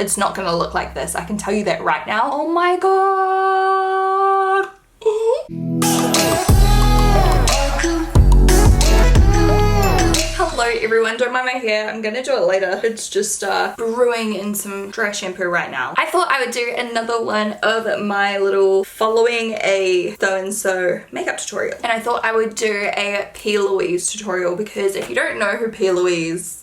It's not gonna look like this. I can tell you that right now. Oh my god. Hello everyone, don't mind my hair. I'm gonna do it later. It's just brewing in some dry shampoo right now. I thought I would do another one of my little following a so-and-so makeup tutorial. And I thought I would do a P Louise tutorial because if you don't know who P Louise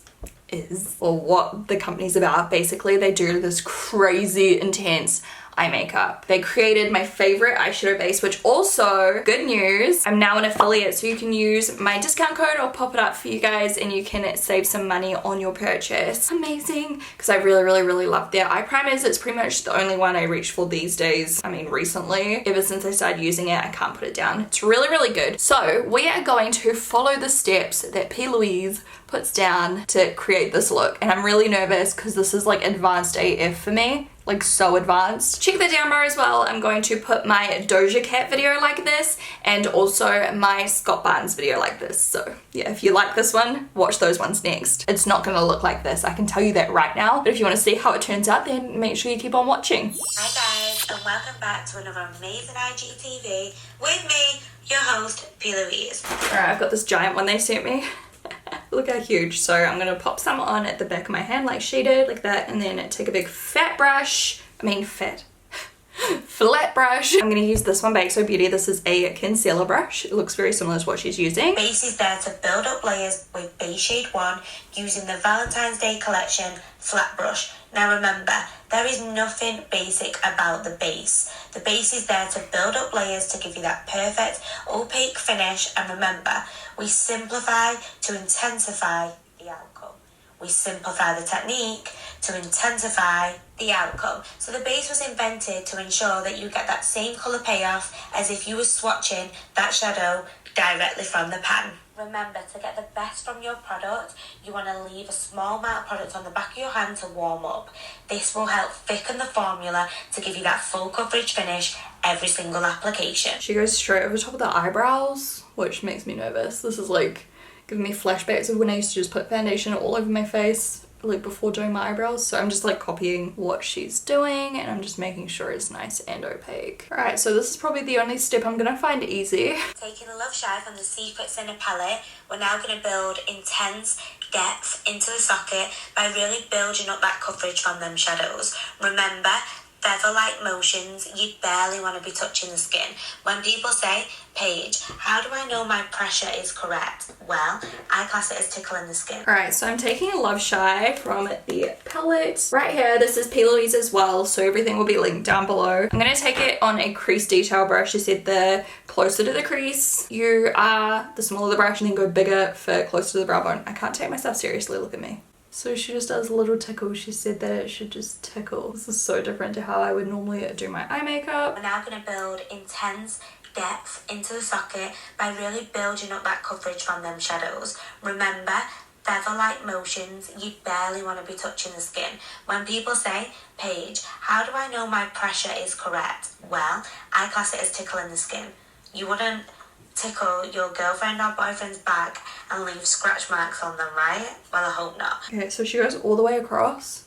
is or what the company's about, basically they do this crazy intense eye makeup. They created my favorite eyeshadow base, which also, good news, I'm now an affiliate, so you can use my discount code. I'll pop it up for you guys and you can save some money on your purchase. Amazing, because I really love their eye primers. It's pretty much the only one I reach for these days. I mean, recently, ever since I started using it, I can't put it down. It's really good. So we are going to follow the steps that P Louise puts down to create this look, and I'm really nervous because this is like advanced AF for me, like so advanced. Check the down bar as well. I'm going to put my Doja Cat video like this and also my Scott Barnes video like this. So yeah, if you like this one, watch those ones next. It's not gonna look like this, I can tell you that right now, but if you want to see how it turns out, then make sure you keep on watching. Hi guys, and welcome back to another amazing IGTV with me, your host, P Louise. Alright, I've got this giant one they sent me. Look how huge. So I'm gonna pop some on at the back of my hand like she did, like that, and then take a big flat brush, flat brush. I'm gonna use this one by XO Beauty. This is a concealer brush. It looks very similar to what she's using. Base is there to build up layers with Base Shade 1 using the Valentine's Day collection flat brush. Now remember, there is nothing basic about the base. The base is there to build up layers to give you that perfect opaque finish, and remember, we simplify to intensify the outcome. We simplify the technique to intensify the outcome. So the base was invented to ensure that you get that same colour payoff as if you were swatching that shadow directly from the pan. Remember, to get the best from your product, you want to leave a small amount of product on the back of your hand to warm up. This will help thicken the formula to give you that full coverage finish every single application. She goes straight over top of the eyebrows, which makes me nervous. This is like giving me flashbacks of when I used to just put foundation all over my face, like before doing my eyebrows. So I'm just like copying what she's doing and I'm just making sure it's nice and opaque. Alright, so this is probably the only step I'm gonna find easy. Taking the Love Shy from the Secrets in a palette, we're now going to build intense depth into the socket by really building up that coverage from them shadows. Remember, feather-like motions, you barely want to be touching the skin. When people say, Paige, how do I know my pressure is correct? Well, I class it as tickling the skin. Alright, so I'm taking Love Shy from the palette right here. This is P Louise as well, so everything will be linked down below. I'm going to take it on a crease detail brush. She said the closer to the crease you are, the smaller the brush, and then go bigger for closer to the brow bone. I can't take myself seriously, look at me. So she just does a little tickle. She said that it should just tickle. This is so different to how I would normally do my eye makeup. We're now going to build intense depth into the socket by really building up that coverage from them shadows. Remember, feather-like motions, you barely want to be touching the skin. When people say, Paige, how do I know my pressure is correct? Well, I class it as tickling the skin. You wouldn't tickle your girlfriend or boyfriend's back and leave scratch marks on them, right? Well, I hope not. Okay, so she goes all the way across.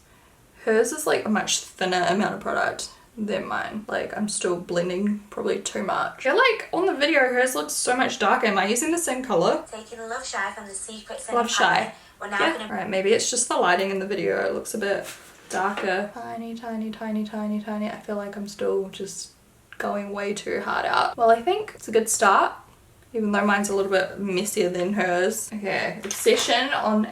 Hers is like a much thinner amount of product than mine. Like, I'm still blending probably too much. I feel like on the video hers looks so much darker. Am I using the same color? Taking the Love Shy from the Secrets in Love Shy. We're now Yeah. gonna... Alright, maybe it's just the lighting in the video. It looks a bit darker. Tiny. I feel like I'm still just going way too hard out. Well, I think it's a good start, even though mine's a little bit messier than hers. Okay, Obsession on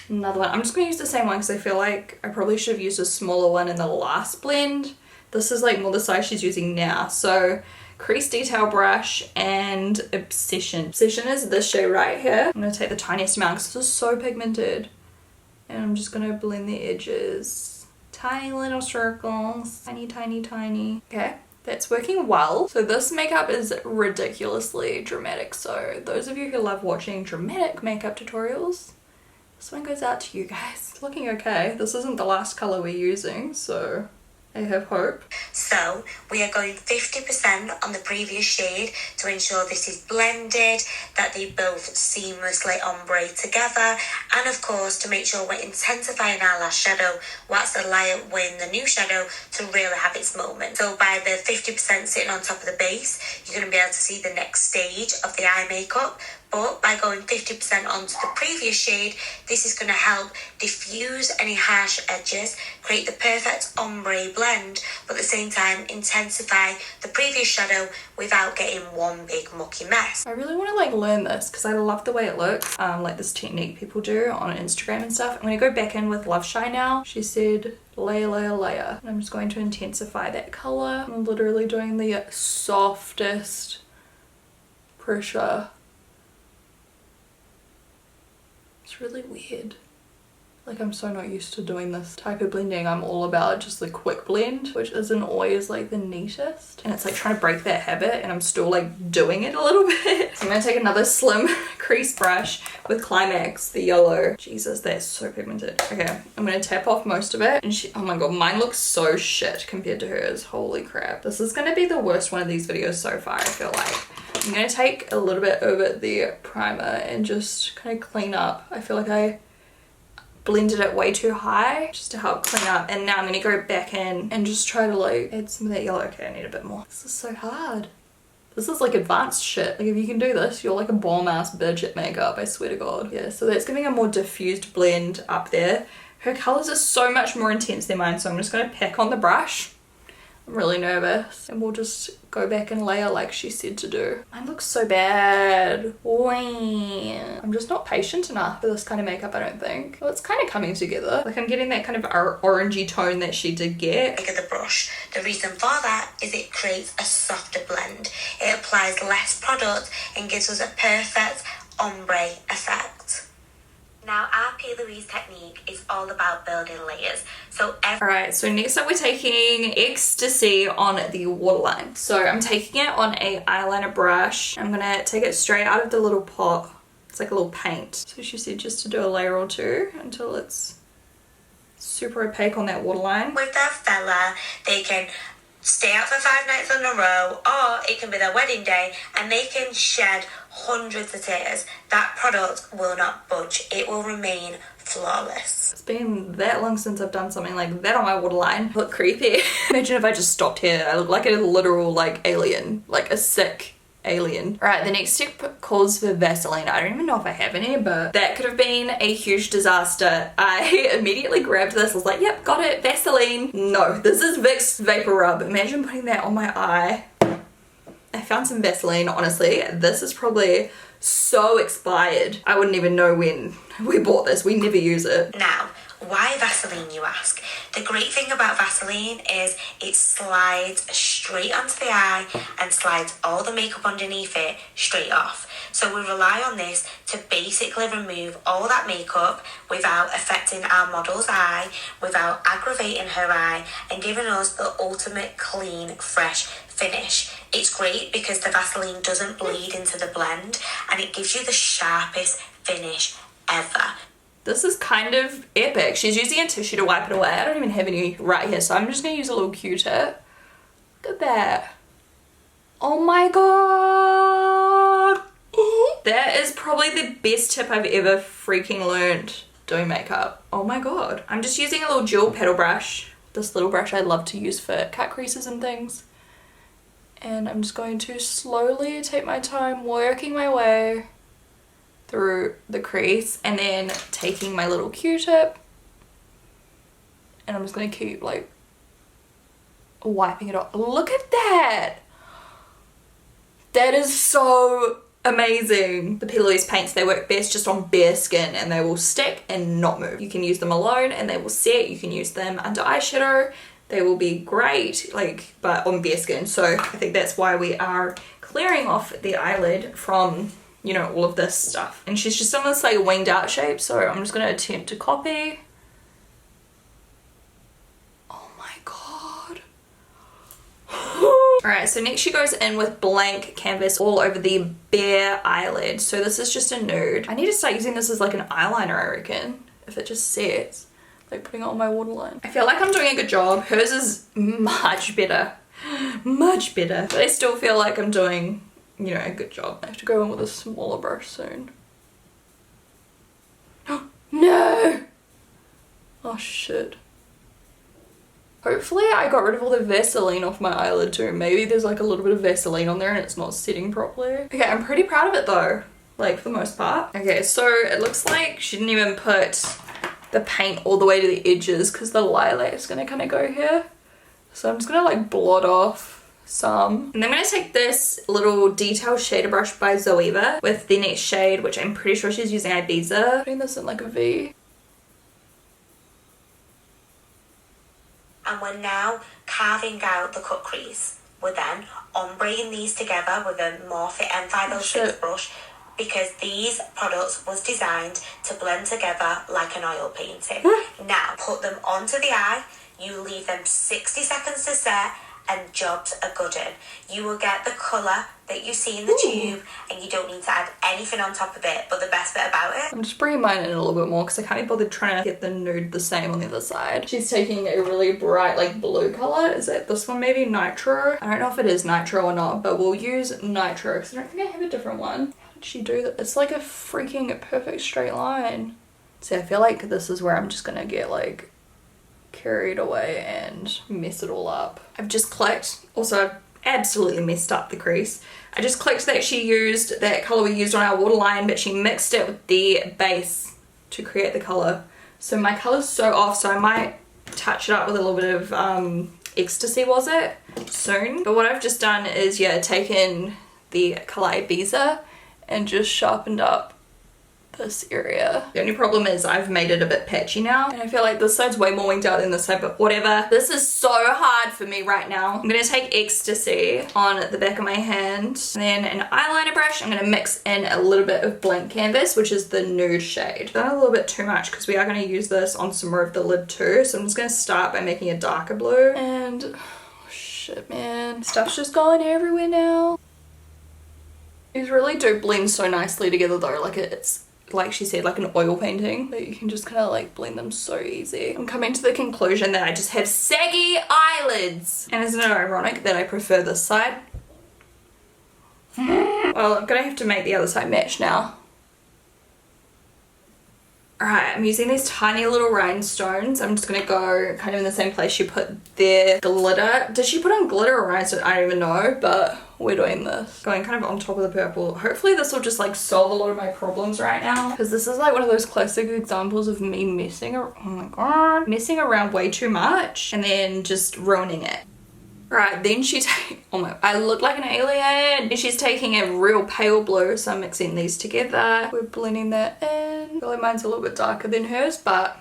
another one. I'm just gonna use the same one because I feel like I probably should have used a smaller one in the last blend. This is like more the size she's using now. So crease detail brush and Obsession. Obsession is this shade right here. I'm gonna take the tiniest amount because this is so pigmented. And I'm just gonna blend the edges. Tiny little circles. Tiny. Okay. That's working well. So this makeup is ridiculously dramatic. So those of you who love watching dramatic makeup tutorials, this one goes out to you guys. It's looking okay. This isn't the last color we're using, so I have hope. So we are going 50% on the previous shade to ensure this is blended, that they both seamlessly ombre together, and of course to make sure we're intensifying our last shadow whilst the light with the new shadow to really have its moment. So by the 50% sitting on top of the base, you're going to be able to see the next stage of the eye makeup. But by going 50% onto the previous shade, this is going to help diffuse any harsh edges, create the perfect ombre blend, but at the same time intensify the previous shadow without getting one big mucky mess. I really want to like learn this because I love the way it looks, like this technique people do on Instagram and stuff. I'm going to go back in with Love Shine now. She said layer, layer, layer. And I'm just going to intensify that color. I'm literally doing the softest pressure. It's really weird. Like, I'm so not used to doing this type of blending. I'm all about just the quick blend, which isn't always like the neatest. And it's like trying to break that habit, and I'm still like doing it a little bit. So I'm gonna take another slim crease brush with Climax, the yellow. Jesus, that's so pigmented. Okay, I'm gonna tap off most of it. And oh my god, mine looks so shit compared to hers. Holy crap. This is gonna be the worst one of these videos so far, I feel like. I'm gonna take a little bit over the primer and just kind of clean up. I feel like I blended it way too high just to help clean up, and now I'm gonna go back in and just try to like add some of that yellow. Okay, I need a bit more. This is so hard. This is like advanced shit. Like, if you can do this, you're like a bomb ass bitch at makeup, I swear to god. Yeah, so that's giving a more diffused blend up there. Her colors are so much more intense than mine, so I'm just gonna pack on the brush. I'm really nervous, and we'll just go back and layer like she said to do. Mine looks so bad. I'm just not patient enough for this kind of makeup, I don't think. Well, it's kind of coming together. Like, I'm getting that kind of orangey tone that she did get. Look at the brush. The reason for that is it creates a softer blend. It applies less product and gives us a perfect ombre effect. Now, our P Louise technique is all about building layers. So Alright, so next up we're taking Ecstasy on the waterline. So I'm taking it on a eyeliner brush. I'm gonna take it straight out of the little pot. It's like a little paint. So she said just to do a layer or two until it's super opaque on that waterline. with their fella, they can stay out for 5 nights in a row, or it can be their wedding day and they can shed hundreds of tears. That product will not budge. It will remain flawless. It's been that long since I've done something like that on my waterline. I look creepy. Imagine if I just stopped here. I look like a literal like alien, like a sick alien. Alright, the next step calls for Vaseline. I don't even know if I have any, but that could have been a huge disaster. I immediately grabbed this. I was like, yep, got it, Vaseline. No, this is Vicks Vapor Rub. Imagine putting that on my eye. I found some Vaseline, honestly. This is probably so expired. I wouldn't even know when we bought this. We never use it. Now, why Vaseline, you ask? The great thing about Vaseline is it slides straight onto the eye and slides all the makeup underneath it straight off. So we rely on this to basically remove all that makeup without affecting our model's eye, without aggravating her eye, and giving us the ultimate clean, fresh finish. It's great because the Vaseline doesn't bleed into the blend, and it gives you the sharpest finish ever. This is kind of epic. She's using a tissue to wipe it away. I don't even have any right here, so I'm just gonna use a little Q-tip. Look at that. Oh my god. That is probably the best tip I've ever freaking learned doing makeup. Oh my god. I'm just using a little dual petal brush. This little brush I love to use for cut creases and things. And I'm just going to slowly take my time working my way through the crease, and then taking my little Q-tip, and I'm just going to keep like wiping it off. Look at that! That is so amazing. The P Louise paints, they work best just on bare skin, and they will stick and not move. You can use them alone and they will set. You can use them under eyeshadow. They will be great, like, but on bare skin. So I think that's why we are clearing off the eyelid from, you know, all of this stuff. And she's just on this like winged out shape, so I'm just going to attempt to copy. Oh my god. Alright, so next she goes in with blank canvas all over the bare eyelid. So this is just a nude. I need to start using this as like an eyeliner, I reckon, if it just sets. like putting it on my waterline. I feel like I'm doing a good job. Hers is much better. Much better. But I still feel like I'm doing, you know, a good job. I have to go in with a smaller brush soon. No! Oh shit. Hopefully I got rid of all the Vaseline off my eyelid too. Maybe there's like a little bit of Vaseline on there and it's not sitting properly. Okay, I'm pretty proud of it though. Like for the most part. Okay, so it looks like she didn't even put the paint all the way to the edges because the lilac is gonna kind of go here. So I'm just gonna like blot off some. And then I'm gonna take this little detail shader brush by Zoeva with the next shade, which I'm pretty sure she's using Ibiza. Putting this in like a V. And we're now carving out the cut crease. We're then ombreing these together with a Morphe M506 brush because these products was designed to blend together like an oil painting. Now put them onto the eye. You leave them 60 seconds to set and jobs are good in. You will get the colour that you see in the tube and you don't need to add anything on top of it. But the best bit about it, I'm just bringing mine in a little bit more because I can't be bothered trying to get the nude the same on the other side. She's taking a really bright like blue colour. Is it this one maybe? Nitro? I don't know if it is Nitro or not, but we'll use Nitro because I don't think I have a different one. How did she do that? It's like a freaking perfect straight line. See, I feel like this is where I'm just gonna get like carried away and mess it all up. I've just clicked. Also, I've absolutely messed up the crease. I just clicked that she used that colour we used on our waterline, but she mixed it with the base to create the colour. So my colour's so off, so I might touch it up with a little bit of Ecstasy, was it? Soon. But what I've just done is, yeah, taken the colour Ibiza and just sharpened up this area. The only problem is I've made it a bit patchy now and I feel like this side's way more winged out than this side, but whatever. This is so hard for me right now. I'm gonna take Ecstasy on the back of my hand and then an eyeliner brush. I'm gonna mix in a little bit of blank canvas, which is the nude shade. Done a little bit too much because we are gonna use this on some more of the lid too, so I'm just gonna start by making a darker blue. And oh shit, man, stuff's just going everywhere now. These really do blend so nicely together though, like it's like she said, like an oil painting, that you can just kind of like blend them so easy. I'm coming to the conclusion that I just have saggy eyelids. And isn't it ironic that I prefer this side? Well, I'm gonna have to make the other side match now. Alright, I'm using these tiny little rhinestones. I'm just gonna go kind of in the same place she put their glitter. Did she put on glitter or rhinestones? I don't even know, but we're doing this. Going kind of on top of the purple. Hopefully this will just like solve a lot of my problems right now. Because this is like one of those classic examples of me messing around way too much and then just ruining it. Right, then she oh my, I look like an alien. And she's taking a real pale blue, so I'm mixing these together. We're blending that in. I feel like mine's a little bit darker than hers, but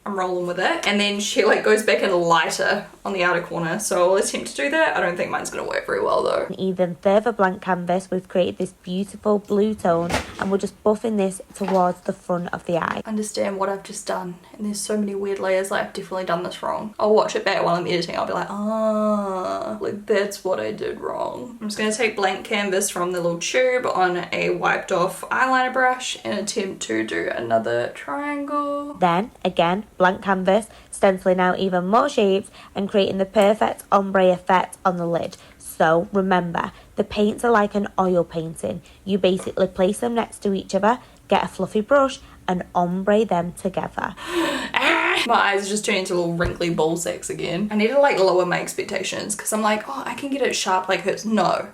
I'm rolling with it. And then she like goes back in lighter on the outer corner, so I'll attempt to do that. I don't think mine's gonna work very well though. Even further blank canvas, we've created this beautiful blue tone and we're just buffing this towards the front of the eye. Understand what I've just done, and there's so many weird layers. Like I've definitely done this wrong. I'll watch it back while I'm editing. I'll be like, ah, like that's what I did wrong. I'm just gonna take blank canvas from the little tube on a wiped off eyeliner brush and attempt to do another triangle. Then again, blank canvas, stenciling out even more shapes and creating the perfect ombre effect on the lid. So remember, the paints are like an oil painting. You basically place them next to each other, get a fluffy brush and ombre them together. My eyes are just turning into little wrinkly ball sacks again. I need to like lower my expectations because I'm like, oh, I can get it sharp like hers. No,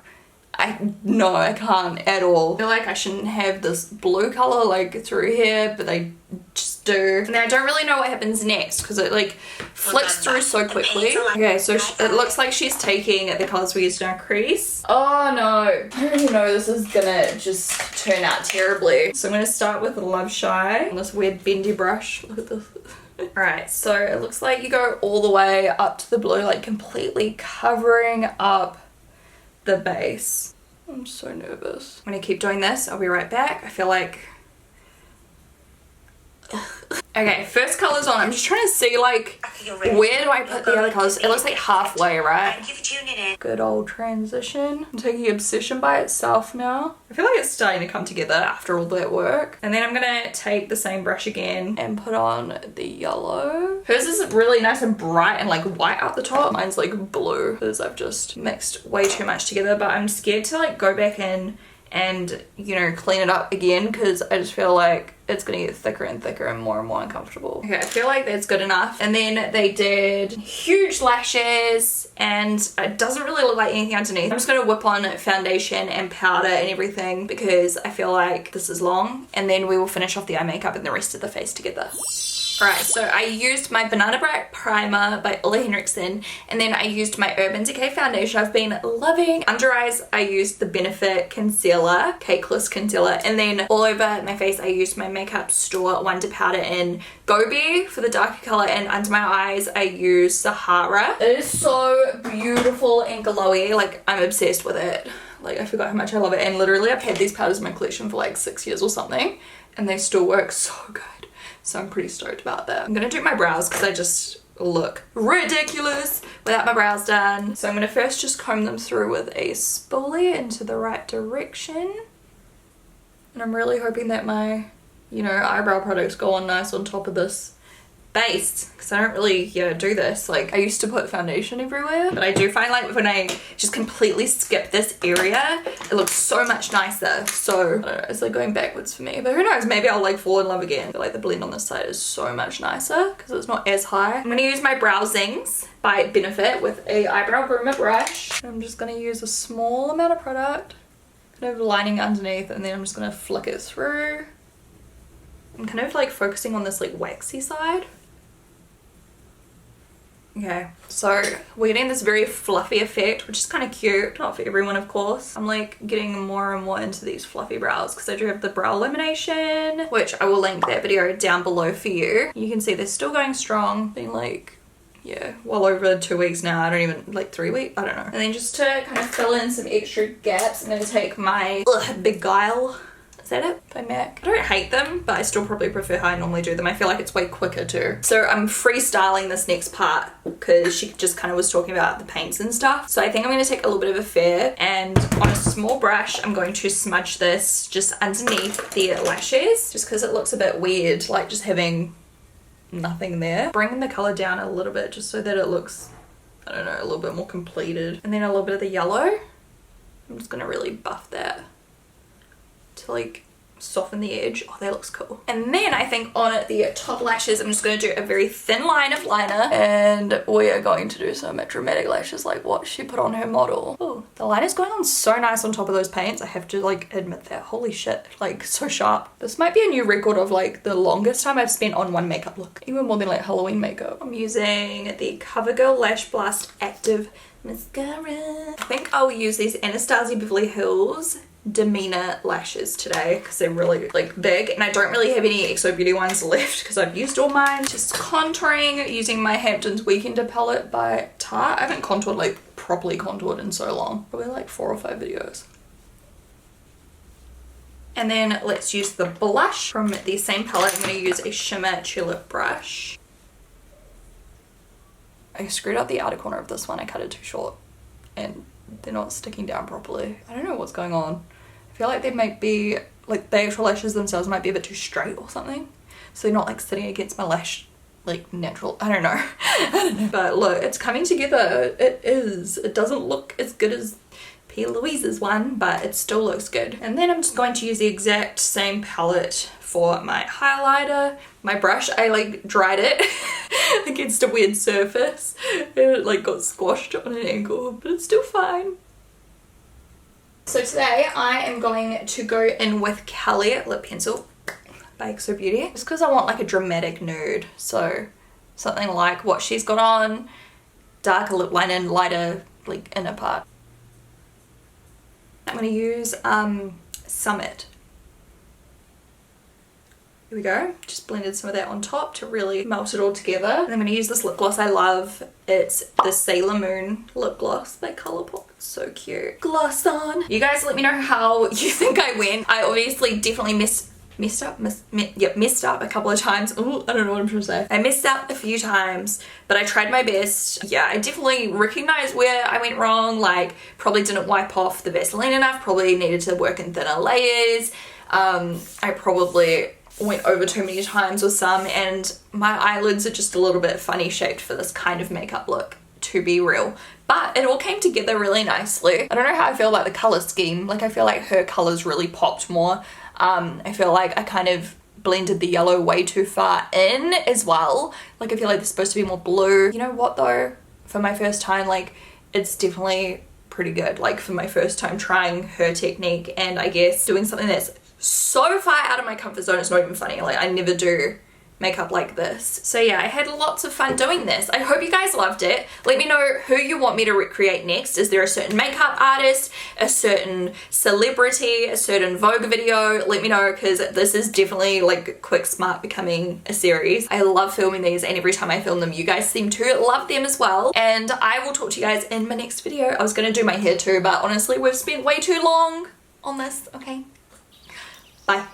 I can't at all. I feel like I shouldn't have this blue color like through here, but they just do. And then I don't really know what happens next because it like flicks through so quickly. Okay, so it looks like she's taking the colors we used in our crease. Oh no, I already know this is gonna just turn out terribly. So I'm gonna start with Love Shy on this weird bendy brush. Look at this. Alright, so it looks like you go all the way up to the blue, like completely covering up the base. I'm so nervous. I'm gonna keep doing this. I'll be right back. I feel like Okay, first colour's on. I'm just trying to see, like, where do I put the other colours? It looks like halfway, right? Thank you for tuning in. Good old transition. I'm taking Obsession by itself now. I feel like it's starting to come together after all that work. And then I'm gonna take the same brush again and put on the yellow. Hers is really nice and bright and like white up the top. Mine's like blue because I've just mixed way too much together, but I'm scared to like go back in and, you know, clean it up again because I just feel like it's gonna get thicker and thicker and more uncomfortable. Okay, I feel like that's good enough. And then they did huge lashes and it doesn't really look like anything underneath. I'm just gonna whip on foundation and powder and everything because I feel like this is long, and then we will finish off the eye makeup and the rest of the face together. Alright, so I used my Banana Bright Primer by Ole Henriksen, and then I used my Urban Decay foundation I've been loving. Under eyes, I used the Benefit Concealer, Cakeless Concealer, and then all over my face, I used my Makeup Store Wonder Powder in Gobi for the darker color, and under my eyes, I used Sahara. It is so beautiful and glowy, like I'm obsessed with it. Like I forgot how much I love it, and literally I've had these powders in my collection for like 6 years or something, and they still work so good. So I'm pretty stoked about that. I'm gonna do my brows because I just look ridiculous without my brows done. So I'm gonna first just comb them through with a spoolie into the right direction. And I'm really hoping that my, you know, eyebrow products go on nice on top of this base because I don't really do this. Like I used to put foundation everywhere, but I do find like when I just completely skip this area, it looks so much nicer. So I don't know, it's like going backwards for me, but who knows, maybe I'll like fall in love again. I feel like the blend on this side is so much nicer because it's not as high. I'm gonna use my Brow Zings by Benefit with a eyebrow groomer brush. I'm just gonna use a small amount of product, kind of lining underneath, and then I'm just gonna flick it through. I'm kind of like focusing on this like waxy side. Okay, so we're getting this very fluffy effect, which is kind of cute. Not for everyone, of course. I'm like getting more and more into these fluffy brows because I do have the brow lamination, which I will link that video down below for you. You can see they're still going strong. Been like, yeah, well over 2 weeks now. I don't even, like 3 weeks, I don't know. And then just to kind of fill in some extra gaps, I'm going to take my Beguile. Is that it? By MAC. I don't hate them, but I still probably prefer how I normally do them. I feel like it's way quicker too. So I'm freestyling this next part because she just kind of was talking about the paints and stuff. So I think I'm going to take a little bit of a fair, and on a small brush, I'm going to smudge this just underneath the lashes just because it looks a bit weird, like just having nothing there. Bringing the color down a little bit just so that it looks, I don't know, a little bit more completed. And then a little bit of the yellow. I'm just going to really buff that to like soften the edge. Oh, that looks cool. And then I think on the top lashes, I'm just going to do a very thin line of liner, and we are going to do some dramatic lashes like what she put on her model. Oh, the liner's going on so nice on top of those paints. I have to like admit that. Holy shit, like so sharp. This might be a new record of like the longest time I've spent on one makeup look, even more than like Halloween makeup. I'm using the CoverGirl Lash Blast Active Mascara. I think I'll use these Anastasia Beverly Hills Demeanor lashes today because they're really like big, and I don't really have any XO Beauty ones left because I've used all mine. Just contouring using my Hamptons Weekender palette by Tarte. I haven't contoured, like properly contoured, in so long, probably like 4 or 5 videos. And then let's use the blush from the same palette. I'm going to use a shimmer tulip brush. I screwed up the outer corner of this one. I cut it too short and they're not sticking down properly. I don't know what's going on. I feel like they might be, like the actual lashes themselves might be a bit too straight or something. So they're not like sitting against my lash, like natural, I don't know. I don't know. But look, it's coming together. It is. It doesn't look as good as P Louise's one, but it still looks good. And then I'm just going to use the exact same palette for my highlighter. My brush, I like dried it against a weird surface and it like got squashed on an ankle, but it's still fine. So today I am going to go in with Cali lip pencil by XO Beauty just because I want like a dramatic nude. So something like what she's got on, darker lip line and lighter like inner part. I'm going to use Summit. Here we go. Just blended some of that on top to really melt it all together. And I'm going to use this lip gloss I love. It's the Sailor Moon lip gloss by Colourpop. It's so cute. Gloss on. You guys let me know how you think I went. I obviously definitely missed messed up a couple of times. Ooh, I don't know what I'm trying to say. I messed up a few times, but I tried my best. Yeah, I definitely recognize where I went wrong. Like, probably didn't wipe off the Vaseline enough, probably needed to work in thinner layers. I probably went over too many times with some, and my eyelids are just a little bit funny shaped for this kind of makeup look, to be real. But it all came together really nicely. I don't know how I feel about the color scheme. Like, I feel like her colors really popped more. I feel like I kind of blended the yellow way too far in as well. Like, I feel like they're supposed to be more blue. You know what though? For my first time, like, it's definitely pretty good. Like, for my first time trying her technique, and I guess doing something that's so far out of my comfort zone, it's not even funny. Like, I never do makeup like this. So yeah, I had lots of fun doing this. I hope you guys loved it. Let me know who you want me to recreate next. Is there a certain makeup artist, a certain celebrity, a certain Vogue video? Let me know, because this is definitely like quick smart becoming a series. I love filming these, and every time I film them you guys seem to love them as well. And I will talk to you guys in my next video. I was gonna do my hair too, but honestly we've spent way too long on this. Okay, bye.